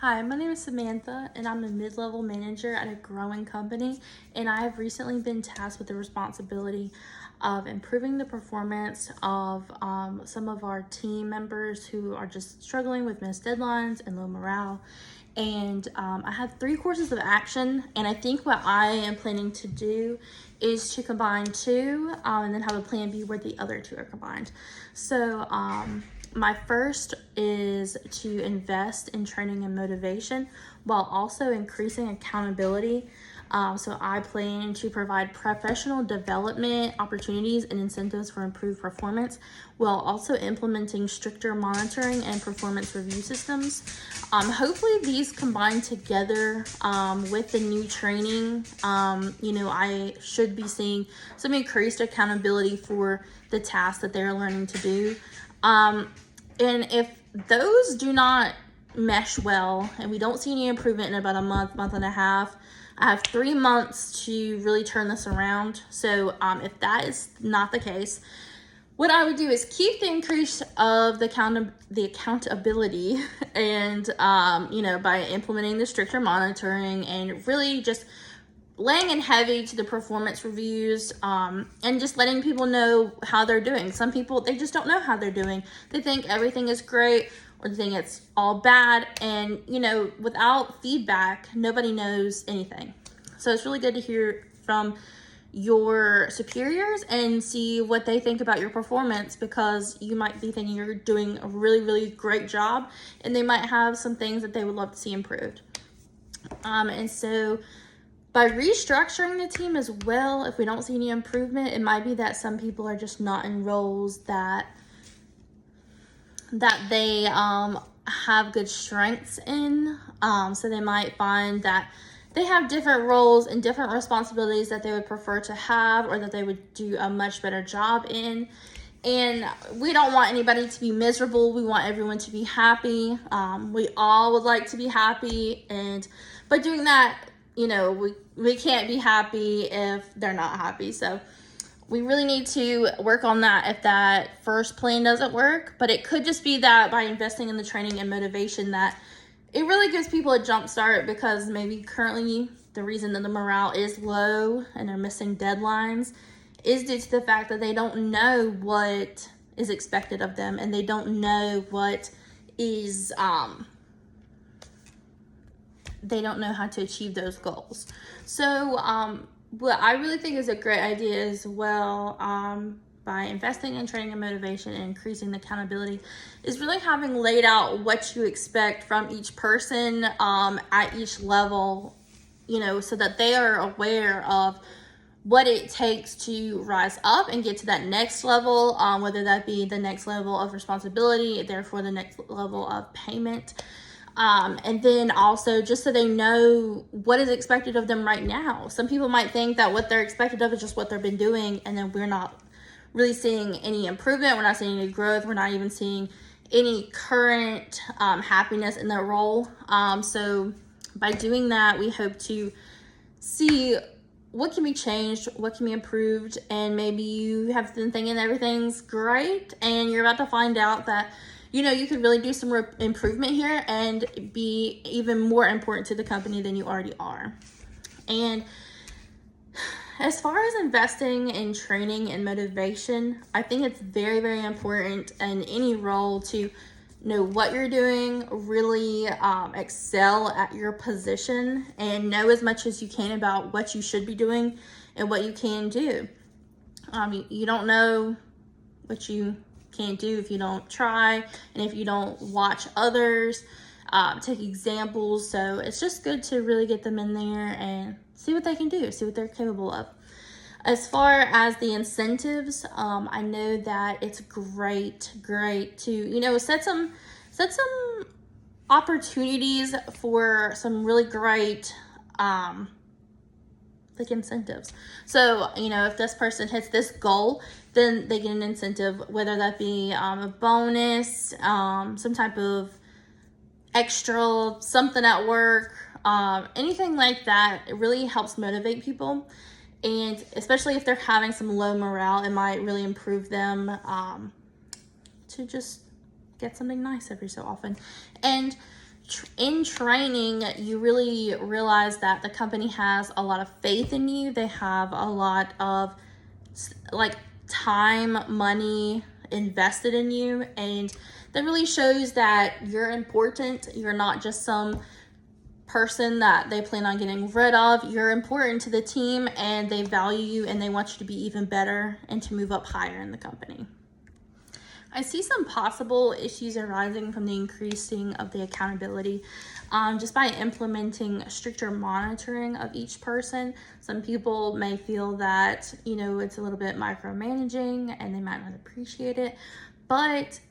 Hi, my name is Samantha, and I'm a mid-level manager at a growing company, and I have recently been tasked with the responsibility of improving the performance of some of our team members who are just struggling with missed deadlines and low morale. And I have 3 courses of action, and I think what I am planning to do is to combine two and then have a plan B where the other two are combined. So my first is to invest in training and motivation while also increasing accountability. So I plan to provide professional development opportunities and incentives for improved performance while also implementing stricter monitoring and performance review systems. Hopefully these combine together with the new training. I should be seeing some increased accountability for the tasks that they're learning to do. And if those do not mesh well and we don't see any improvement in about a month and a half, I have 3 months to really turn this around. So if that is not the case, what I would do is keep the increase of the accountability and, by implementing the stricter monitoring and really just laying in heavy to the performance reviews and just letting people know how they're doing. Some people, they just don't know how they're doing. They think everything is great or they think it's all bad. And, without feedback, nobody knows anything. So it's really good to hear from your superiors and see what they think about your performance, because you might be thinking you're doing a really, really great job and they might have some things that they would love to see improved. And so by restructuring the team as well, if we don't see any improvement, it might be that some people are just not in roles that they have good strengths in. So they might find that they have different roles and different responsibilities that they would prefer to have or that they would do a much better job in. And we don't want anybody to be miserable. We want everyone to be happy. We all would like to be happy. And by doing that, we can't be happy if they're not happy. So we really need to work on that if that first plan doesn't work. But it could just be that by investing in the training and motivation that it really gives people a jump start, because maybe currently the reason that the morale is low and they're missing deadlines is due to the fact that they don't know what is expected of them and they don't know what is they don't know how to achieve those goals. So what I really think is a great idea as well, by investing in training and motivation and increasing the accountability, is really having laid out what you expect from each person at each level, so that they are aware of what it takes to rise up and get to that next level, whether that be the next level of responsibility, therefore the next level of payment. And then also just so they know what is expected of them right now. Some people might think that what they're expected of is just what they've been doing, and then we're not really seeing any improvement. We're not seeing any growth. We're not even seeing any current happiness in their role. So by doing that, we hope to see what can be changed, what can be improved, and maybe you have been thinking everything's great and you're about to find out that you could really do some improvement here and be even more important to the company than you already are. And as far as investing in training and motivation, I think it's very, very important in any role to know what you're doing, really excel at your position, and know as much as you can about what you should be doing and what you can do. You don't know what you can't do if you don't try and if you don't watch others, take examples. So it's just good to really get them in there and see what they can do, see what they're capable of. As far as the incentives, I know that it's great to set some opportunities for some really great incentives. So if this person hits this goal, then they get an incentive, whether that be a bonus, some type of extra something at work, anything like that. It really helps motivate people, and especially if they're having some low morale, it might really improve them to just get something nice every so often. And in training, you really realize that the company has a lot of faith in you. They have a lot of like time, money invested in you, and that really shows that you're important. You're not just some person that they plan on getting rid of. You're important to the team, and they value you, and they want you to be even better and to move up higher in the company. I see some possible issues arising from the increasing of the accountability just by implementing stricter monitoring of each person. Some people may feel that, it's a little bit micromanaging and they might not appreciate it. But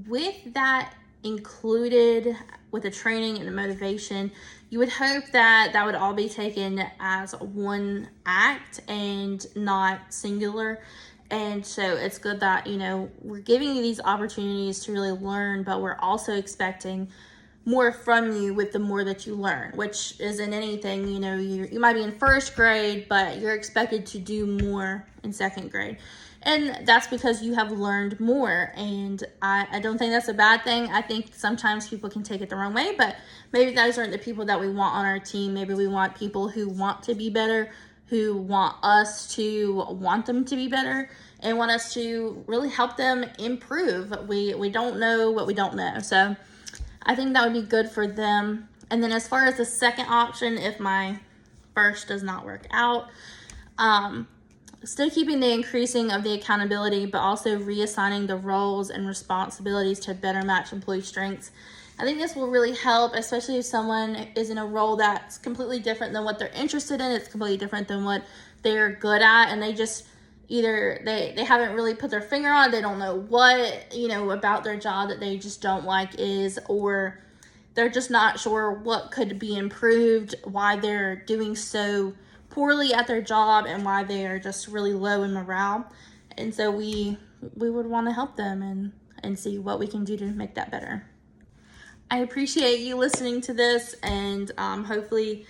with that included, with the training and the motivation, you would hope that that would all be taken as one act and not singular. And so it's good that, we're giving you these opportunities to really learn, but we're also expecting more from you with the more that you learn, which is in anything, you might be in first grade, but you're expected to do more in second grade. And that's because you have learned more. And I don't think that's a bad thing. I think sometimes people can take it the wrong way, but maybe those aren't the people that we want on our team. Maybe we want people who want to be better, who want us to want them to be better, and want us to really help them improve. We don't know what we don't know. So I think that would be good for them. And then as far as the second option, if my first does not work out, still keeping the increasing of the accountability, but also reassigning the roles and responsibilities to better match employee strengths. I think this will really help, especially if someone is in a role that's completely different than what they're interested in. It's completely different than what they're good at, and they just either they haven't really put their finger on it, they don't know what, about their job that they just don't like is, or they're just not sure what could be improved, why they're doing so poorly at their job, and why they are just really low in morale. And so we would want to help them and see what we can do to make that better. I appreciate you listening to this, and hopefully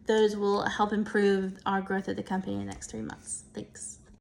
those will help improve our growth at the company in the next 3 months. Thanks.